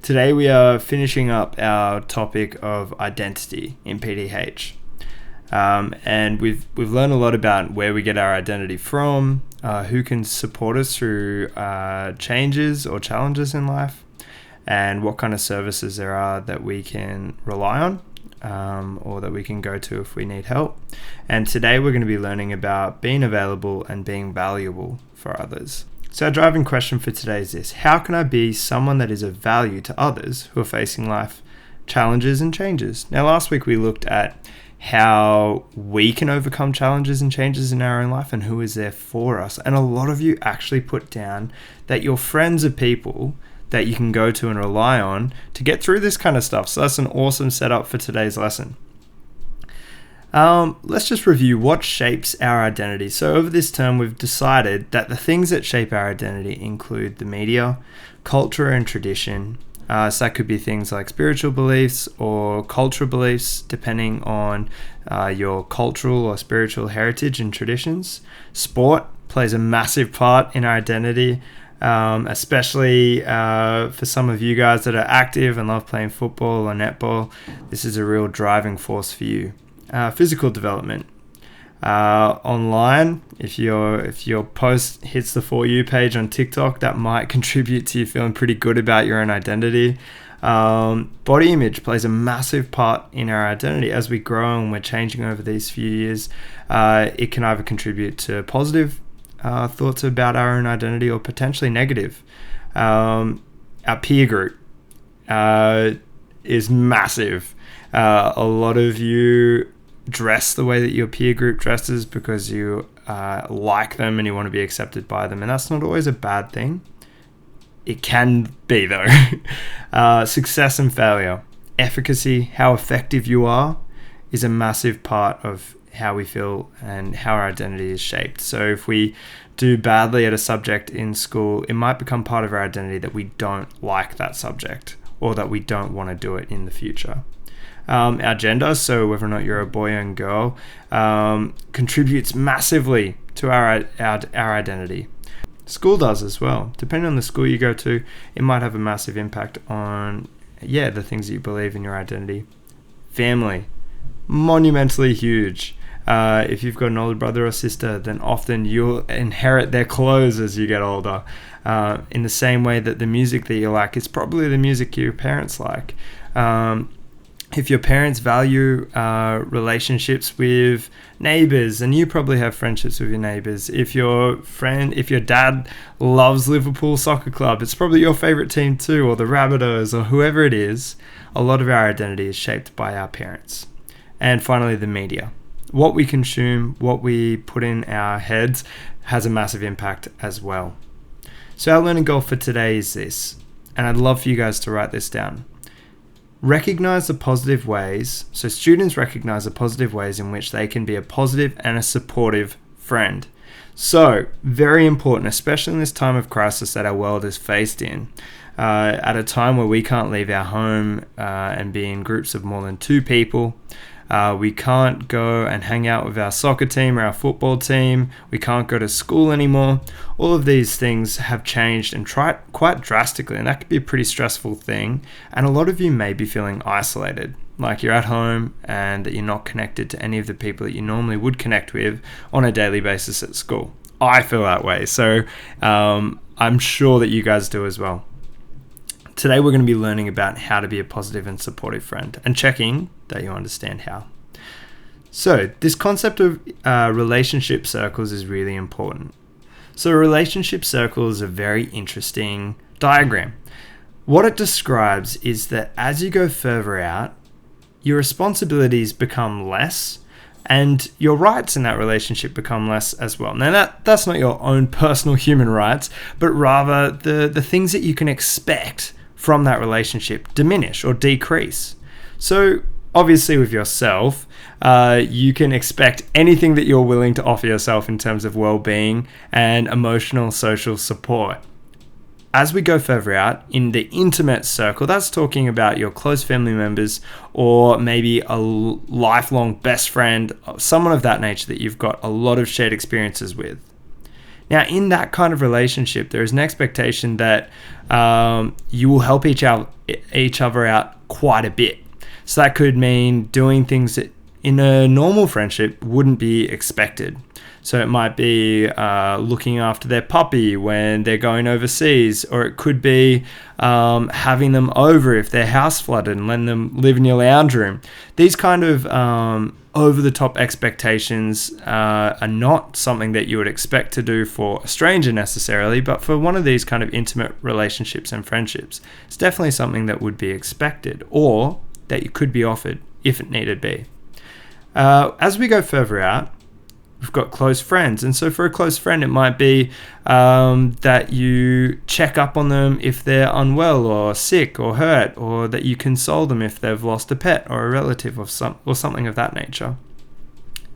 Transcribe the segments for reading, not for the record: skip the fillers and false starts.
Today we are finishing up our topic of identity in PDH. And we've learned a lot about where we get our identity from, who can support us through changes or challenges in life, and what kind of services there are that we can rely on or that we can go to if we need help. And today we're going to be learning about being available and being valuable for others. So our driving question for today is this: how can I be someone that is of value to others who are facing life challenges and changes? Now, last week we looked at how we can overcome challenges and changes in our own life and who is there for us. And a lot of you actually put down that your friends are people that you can go to and rely on to get through this kind of stuff. So that's an awesome setup for today's lesson. Let's just review what shapes our identity. So over this term, we've decided that the things that shape our identity include the media, culture, and tradition. So that could be things like spiritual beliefs or cultural beliefs, depending on your cultural or spiritual heritage and traditions. Sport plays a massive part in our identity, especially for some of you guys that are active and love playing football or netball. This is a real driving force for you. Physical development. Online, if your post hits the For You page on TikTok, that might contribute to you feeling pretty good about your own identity. Body image plays a massive part in our identity. As we grow and we're changing over these few years, it can either contribute to positive thoughts about our own identity or potentially negative. Our peer group is massive. A lot of you dress the way that your peer group dresses because you like them and you want to be accepted by them, and that's not always a bad thing. It can be though. Success and failure, efficacy, how effective you are is a massive part of how we feel and how our identity is shaped. So if we do badly at a subject in school, it might become part of our identity that we don't like that subject or that we don't want to do it in the future. Our gender, so whether or not you're a boy and girl, contributes massively to our identity. School does as well. Depending on the school you go to, it might have a massive impact on, the things that you believe in your identity. Family, monumentally huge. If you've got an older brother or sister, then often you'll inherit their clothes as you get older. In the same way that the music that you like is probably the music your parents like. If your parents value relationships with neighbors, then you probably have friendships with your neighbors. If your dad loves Liverpool Soccer Club, it's probably your favorite team too, or the Rabbitohs, or whoever it is. A lot of our identity is shaped by our parents. And finally, the media. What we consume, what we put in our heads has a massive impact as well. So our learning goal for today is this, and I'd love for you guys to write this down. Recognize the positive ways, so students recognize the positive ways in which they can be a positive and a supportive friend. So, very important, especially in this time of crisis that our world is faced in. At a time where we can't leave our home and be in groups of more than 2 people. We can't go and hang out with our soccer team or our football team. We can't go to school anymore. All of these things have changed and quite drastically, and that could be a pretty stressful thing. And a lot of you may be feeling isolated, like you're at home and that you're not connected to any of the people that you normally would connect with on a daily basis at school. I feel that way, so I'm sure that you guys do as well. Today we're going to be learning about how to be a positive and supportive friend and checking that you understand how. So this concept of relationship circles is really important. So a relationship circle is a very interesting diagram. What it describes is that as you go further out, your responsibilities become less and your rights in that relationship become less as well. Now that's not your own personal human rights, but rather the things that you can expect from that relationship diminish or decrease. So obviously with yourself, you can expect anything that you're willing to offer yourself in terms of well-being and emotional social support. As we go further out in the intimate circle, that's talking about your close family members or maybe a lifelong best friend, someone of that nature that you've got a lot of shared experiences with. Now, in that kind of relationship, there is an expectation that you will help each other out quite a bit. So that could mean doing things that in a normal friendship wouldn't be expected. So it might be looking after their puppy when they're going overseas, or it could be having them over if their house flooded and letting them live in your lounge room. These kind of over-the-top expectations are not something that you would expect to do for a stranger necessarily, but for one of these kind of intimate relationships and friendships, it's definitely something that would be expected or that you could be offered if it needed be. As we go further out, we've got close friends. And so for a close friend, it might be that you check up on them if they're unwell or sick or hurt, or that you console them if they've lost a pet or a relative or something of that nature.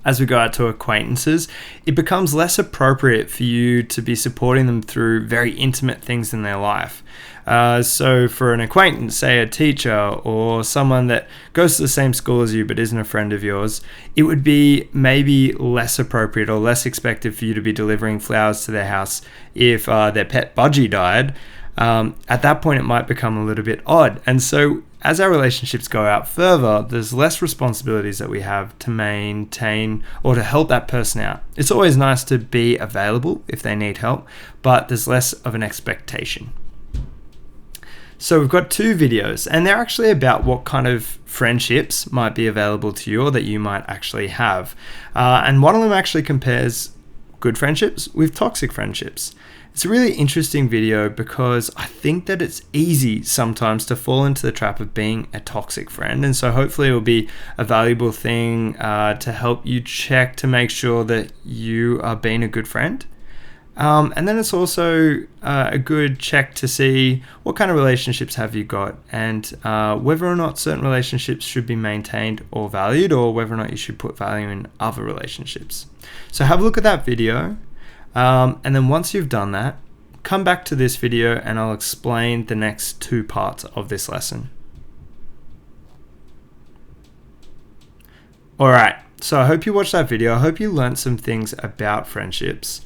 As we go out to acquaintances, it becomes less appropriate for you to be supporting them through very intimate things in their life. So for an acquaintance, say a teacher or someone that goes to the same school as you but isn't a friend of yours, it would be maybe less appropriate or less expected for you to be delivering flowers to their house if their pet budgie died. At that point, it might become a little bit odd. And so as our relationships go out further, there's less responsibilities that we have to maintain or to help that person out. It's always nice to be available if they need help, but there's less of an expectation. So we've got two videos, and they're actually about what kind of friendships might be available to you or that you might actually have. And one of them actually compares good friendships with toxic friendships. It's a really interesting video because I think that it's easy sometimes to fall into the trap of being a toxic friend. And so hopefully it will be a valuable thing to help you check to make sure that you are being a good friend. And then it's also a good check to see what kind of relationships have you got, and whether or not certain relationships should be maintained or valued, or whether or not you should put value in other relationships. So have a look at that video. And then once you've done that, come back to this video and I'll explain the next two parts of this lesson. All right, so I hope you watched that video. I hope you learned some things about friendships.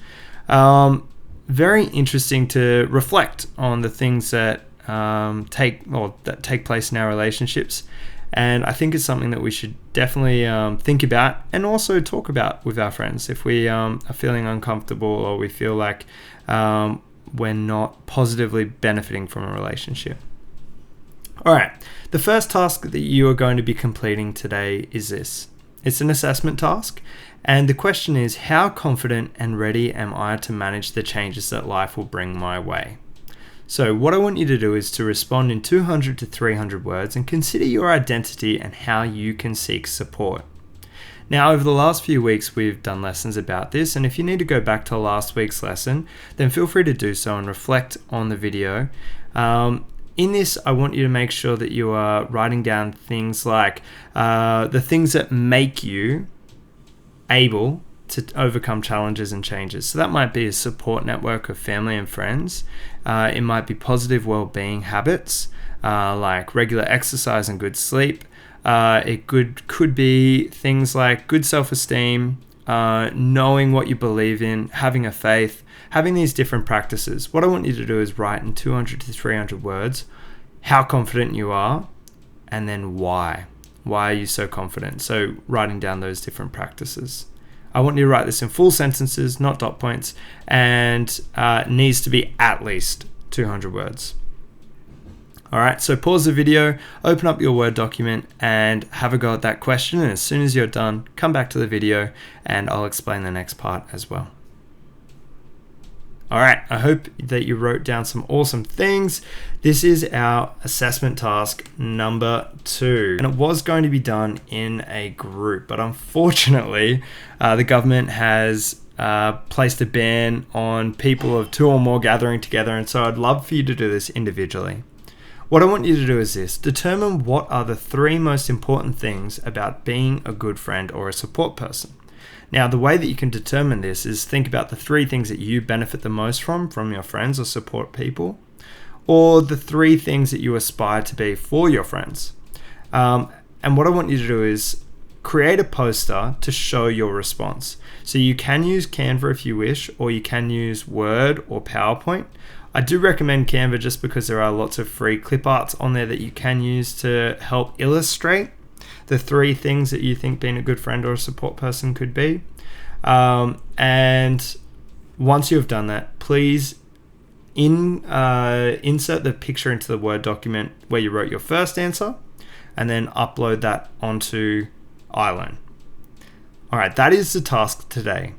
Very interesting to reflect on the things that take place in our relationships. And I think it's something that we should definitely think about and also talk about with our friends if we are feeling uncomfortable or we feel like we're not positively benefiting from a relationship. All right, the first task that you are going to be completing today is this. It's an assessment task, and the question is, how confident and ready am I to manage the changes that life will bring my way? So what I want you to do is to respond in 200 to 300 words and consider your identity and how you can seek support. Now, over the last few weeks, we've done lessons about this, and if you need to go back to last week's lesson, then feel free to do so and reflect on the video. In this, I want you to make sure that you are writing down things like the things that make you able to overcome challenges and changes. So that might be a support network of family and friends. It might be positive well-being habits, like regular exercise and good sleep. It could be things like good self-esteem, knowing what you believe in, having a faith, having these different practices. What I want you to do is write in 200 to 300 words how confident you are, and then why. Why are you so confident? So writing down those different practices. I want you to write this in full sentences, not dot points, and it needs to be at least 200 words. All right, so pause the video, open up your Word document, and have a go at that question. And as soon as you're done, come back to the video and I'll explain the next part as well. All right, I hope that you wrote down some awesome things. This is our assessment task number 2. And it was going to be done in a group, but unfortunately, the government has placed a ban on people of 2 or more gathering together. And so I'd love for you to do this individually. What I want you to do is this: determine what are the 3 most important things about being a good friend or a support person. Now, the way that you can determine this is think about the 3 things that you benefit the most from your friends or support people, or the 3 things that you aspire to be for your friends. And what I want you to do is create a poster to show your response. So you can use Canva if you wish, or you can use Word or PowerPoint. I do recommend Canva just because there are lots of free clip arts on there that you can use to help illustrate the 3 things that you think being a good friend or a support person could be. And once you've done that, please insert the picture into the Word document where you wrote your first answer, and then upload that onto iLearn. All right, that is the task today.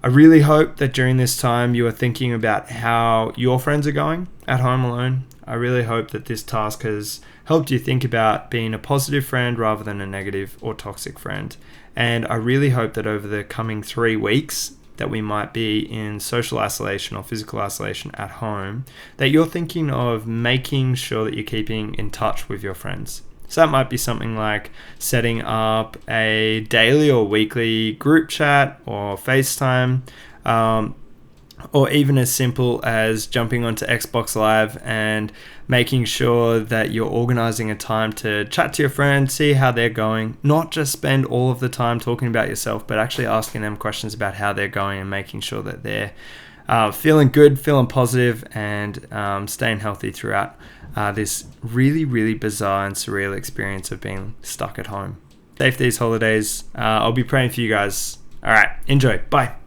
I really hope that during this time you are thinking about how your friends are going at home alone. I really hope that this task has helped you think about being a positive friend rather than a negative or toxic friend. And I really hope that over the coming 3 weeks that we might be in social isolation or physical isolation at home, that you're thinking of making sure that you're keeping in touch with your friends. So that might be something like setting up a daily or weekly group chat or FaceTime, or even as simple as jumping onto Xbox Live and making sure that you're organizing a time to chat to your friends, see how they're going, not just spend all of the time talking about yourself, but actually asking them questions about how they're going and making sure that they're feeling good, feeling positive, and staying healthy throughout this really, really bizarre and surreal experience of being stuck at home. Safe these holidays. I'll be praying for you guys. All right, enjoy. Bye.